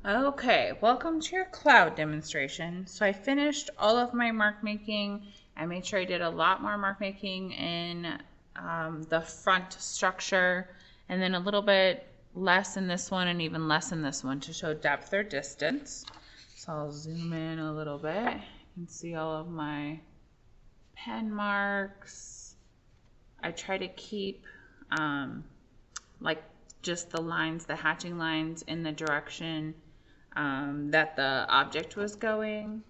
Okay, welcome to your cloud demonstration. So I finished all of my mark making. I made sure I did a lot more mark making in the front structure, and then a little bit less in this one and even less in this one to show depth or distance. So I'll zoom in a little bit. You can see all of my pen marks. I try to keep like just the lines, the hatching lines in the direction that the object was going,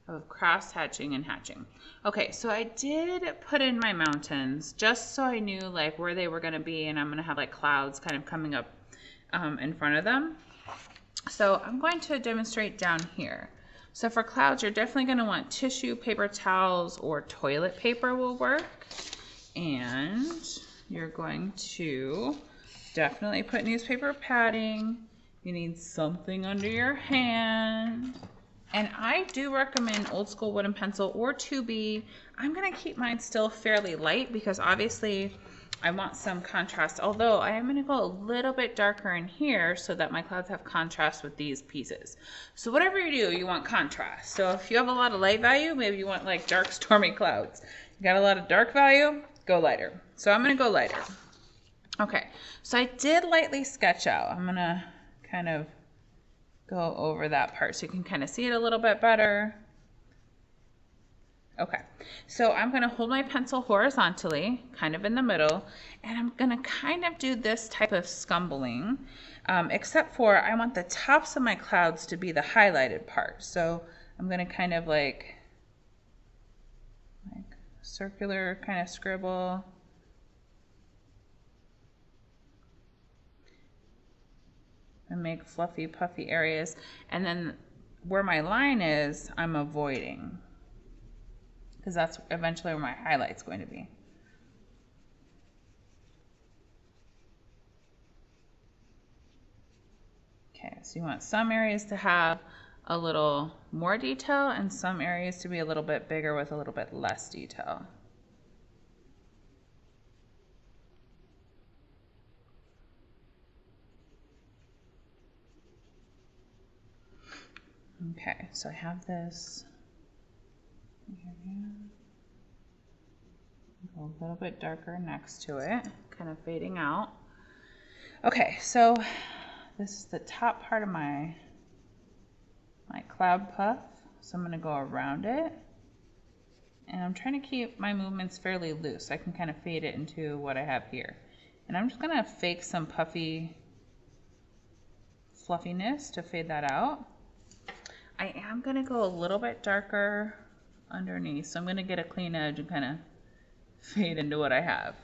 of cross hatching and hatching. Okay, so I did put in my mountains just so I knew like where they were going to be, and I'm going to have like clouds kind of coming up in front of them. So I'm going to demonstrate down here. So for clouds, you're definitely going to want tissue, paper towels, or toilet paper will work. And you're going to definitely put newspaper padding. You need something under your hand. And I do recommend old school wooden pencil or 2B. I'm going to keep mine still fairly light because obviously I want some contrast, although I am going to go a little bit darker in here so that my clouds have contrast with these pieces. So whatever you do, you want contrast. So if you have a lot of light value, maybe you want like dark stormy clouds. You got a lot of dark value, go lighter. So I'm going to go lighter. Okay, so I did lightly sketch out. I'm going to kind of go over that part so you can kind of see it a little bit better. Okay, so I'm going to hold my pencil horizontally, kind of in the middle, and I'm going to kind of do this type of scumbling, except for I want the tops of my clouds to be the highlighted part. So I'm going to kind of like circular kind of scribble. And make fluffy, puffy areas. And then where my line is, I'm avoiding, because that's eventually where my highlight's going to be. Okay, so you want some areas to have a little more detail and some areas to be a little bit bigger with a little bit less detail. Okay, so I have this. Go a little bit darker next to it, kind of fading out. Okay, so this is the top part of my cloud puff. So I'm going to go around it. And I'm trying to keep my movements fairly loose. So I can kind of fade it into what I have here. And I'm just going to fake some puffy fluffiness to fade that out. I am going to go a little bit darker underneath. So I'm going to get a clean edge and kind of fade into what I have.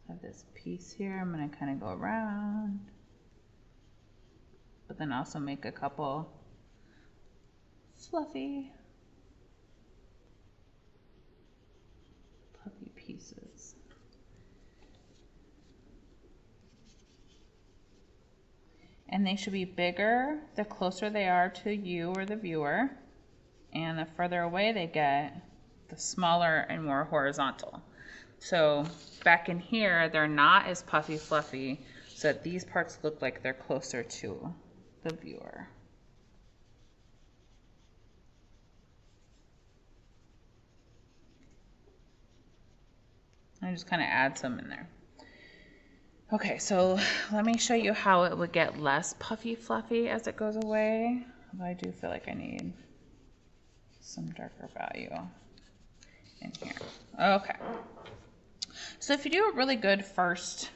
I have this piece here. I'm going to kind of go around, but then also make a couple fluffy, puffy pieces. And they should be bigger the closer they are to you or the viewer, and the further away they get, the smaller and more horizontal. So back in here, they're not as puffy fluffy, so that these parts look like they're closer to the viewer. I just kind of add some in there. Okay, so let me show you how it would get less puffy fluffy as it goes away. But I do feel like I need some darker value in here. Okay. So if you do a really good first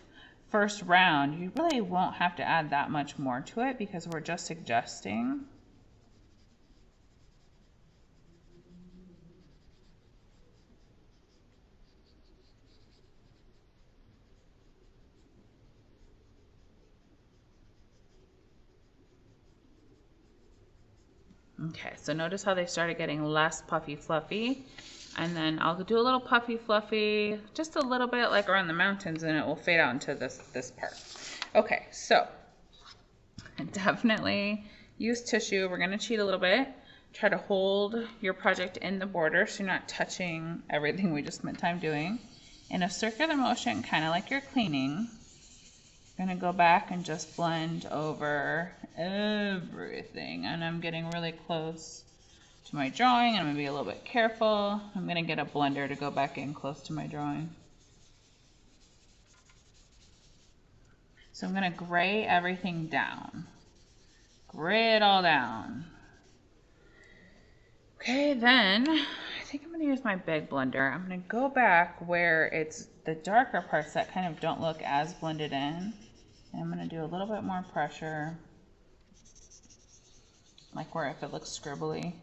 round, you really won't have to add that much more to it because we're just suggesting. Okay, so notice how they started getting less puffy fluffy, and then I'll do a little puffy fluffy, just a little bit like around the mountains, and it will fade out into this part. Okay, so definitely use tissue. We're gonna cheat a little bit. Try to hold your project in the border so you're not touching everything we just spent time doing. in a circular motion, kind of like you're cleaning. I'm gonna go back and just blend over everything. And I'm getting really close to my drawing. I'm gonna be a little bit careful. I'm gonna get a blender to go back in close to my drawing. So I'm gonna gray everything down. Gray it all down. Okay, then I think I'm gonna use my big blender. I'm gonna go back where it's the darker parts that kind of don't look as blended in. And I'm gonna do a little bit more pressure, like where if it looks scribbly.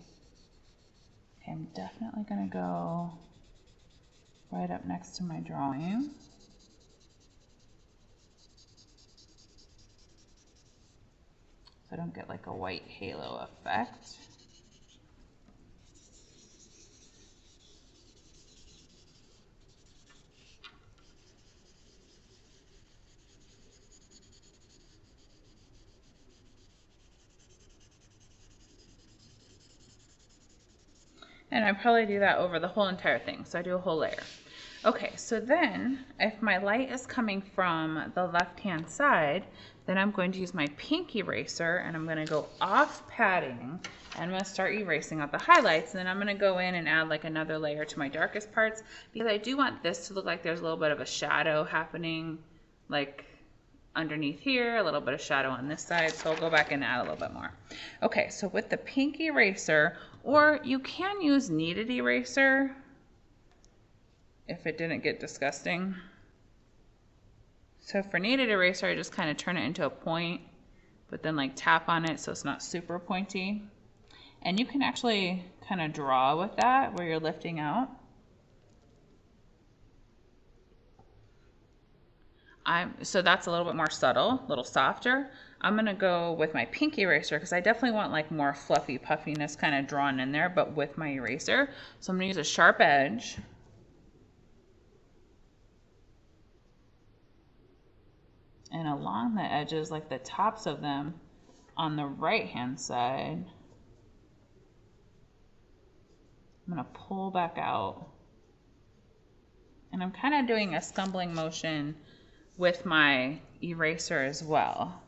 Okay, I'm definitely gonna go right up next to my drawing. So I don't get like a white halo effect. And I probably do that over the whole entire thing. So I do a whole layer. Okay, so then if my light is coming from the left-hand side, then I'm going to use my pink eraser and I'm gonna go off padding and I'm gonna start erasing out the highlights. And then I'm gonna go in and add like another layer to my darkest parts because I do want this to look like there's a little bit of a shadow happening, like underneath here, a little bit of shadow on this side. So I'll go back and add a little bit more. Okay, so with the pink eraser, or you can use kneaded eraser if it didn't get disgusting. So for kneaded eraser, I just kind of turn it into a point, but then like tap on it so it's not super pointy. And you can actually kind of draw with that where you're lifting out. So that's a little bit more subtle, a little softer. I'm gonna go with my pink eraser because I definitely want like more fluffy puffiness kind of drawn in there, but with my eraser. So I'm gonna use a sharp edge. And along the edges, like the tops of them on the right-hand side, I'm gonna pull back out. And I'm kind of doing a scumbling motion with my eraser as well.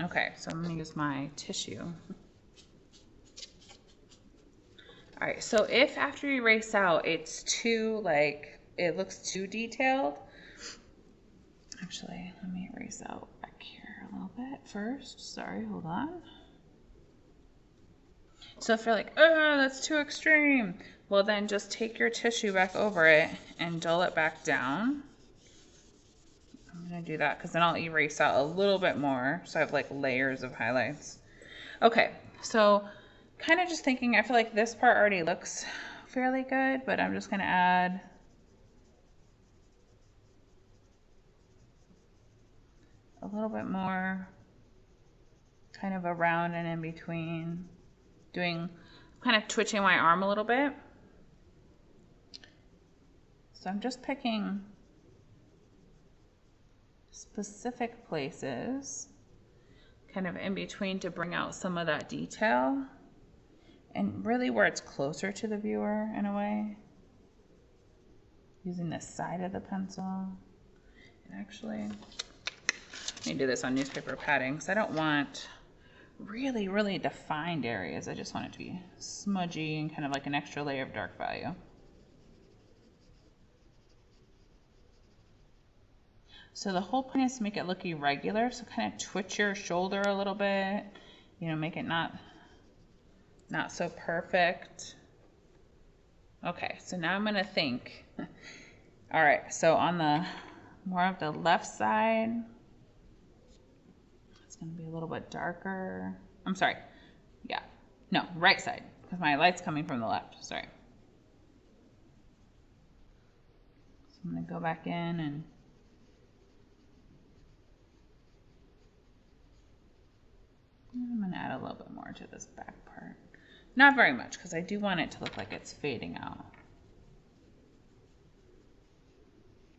Okay, so I'm gonna use my tissue. All right, so if after you erase out, it's too, like, it looks too detailed. Actually, let me erase out back here a little bit first. Sorry, hold on. So if you're like, oh, that's too extreme, well then just take your tissue back over it and dull it back down. I'm gonna do that because then I'll erase out a little bit more. So I have like layers of highlights. Okay, so kind of just thinking, I feel like this part already looks fairly good, but I'm just gonna add a little bit more kind of around and in between, doing, kind of twitching my arm a little bit. So I'm just picking specific places kind of in between to bring out some of that detail and really where it's closer to the viewer in a way, using the side of the pencil. And actually, let me do this on newspaper padding because I don't want really defined areas. I just want it to be smudgy and kind of like an extra layer of dark value. So the whole point is to make it look irregular. So kind of twitch your shoulder a little bit, you know, make it not so perfect. Okay, so now I'm gonna think. All right, so on the more of the left side, it's gonna be a little bit darker. I'm sorry, yeah, no, right side, because my light's coming from the left, sorry. So I'm gonna go back in and more to this back part. Not very much, because I do want it to look like it's fading out.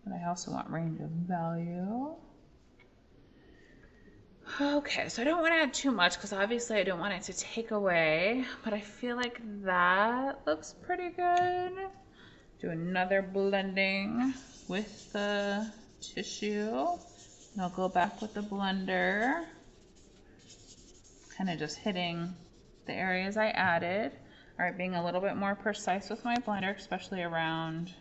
But I also want range of value. Okay, so I don't want to add too much because obviously I don't want it to take away, but I feel like that looks pretty good. Do another blending with the tissue. And I'll go back with the blender, kind of just hitting the areas I added. All right, being a little bit more precise with my blender, especially around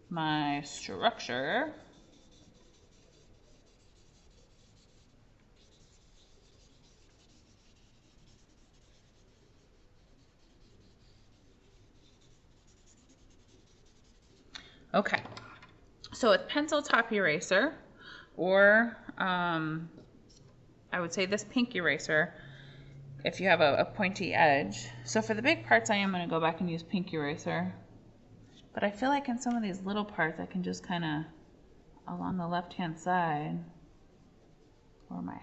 my structure. Okay, so with pencil top eraser, or I would say this pink eraser, if you have a pointy edge. So for the big parts, I am going to go back and use pink eraser. But I feel like in some of these little parts, I can just kind of, along the left-hand side, I'm going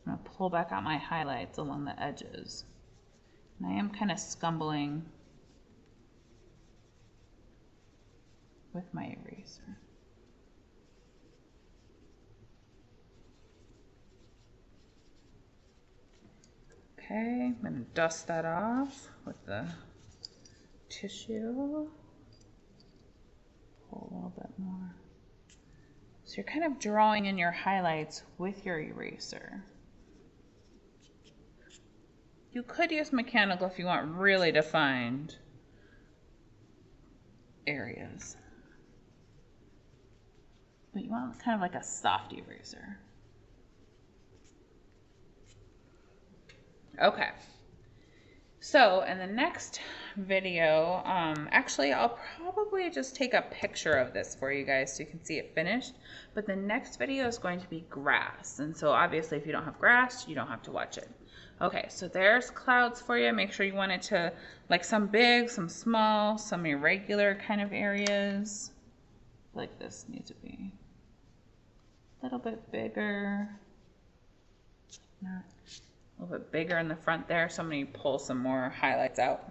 to pull back out my highlights along the edges. And I am kind of scumbling with my eraser. Okay, I'm going to dust that off with the tissue. Pull a little bit more. So you're kind of drawing in your highlights with your eraser. You could use mechanical if you want really defined areas. But you want kind of like a soft eraser. Okay. So in the next video, actually I'll probably just take a picture of this for you guys so you can see it finished. But the next video is going to be grass. And so obviously if you don't have grass, you don't have to watch it. Okay, so there's clouds for you. Make sure you want it to, like some big, some small, some irregular kind of areas. Like this needs to be a little bit bigger. Not a little bit bigger in the front there. So I'm going to pull some more highlights out.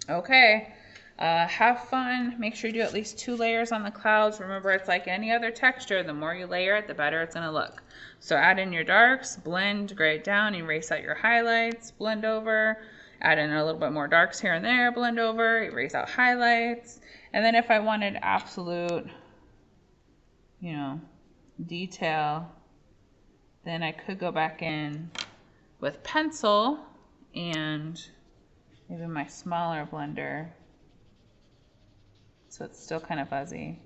Okay, have fun. Make sure you do at least 2 layers on the clouds. Remember, it's like any other texture. The more you layer it, the better it's going to look. So add in your darks, blend, gray it down, erase out your highlights, blend over, add in a little bit more darks here and there, blend over, erase out highlights. And then if I wanted absolute, you know, detail, then I could go back in with pencil and maybe my smaller blender, so it's still kind of fuzzy,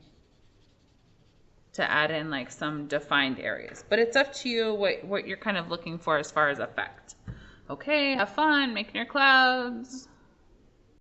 to add in like some defined areas. But it's up to you what you're kind of looking for as far as effect. Okay, have fun making your clouds.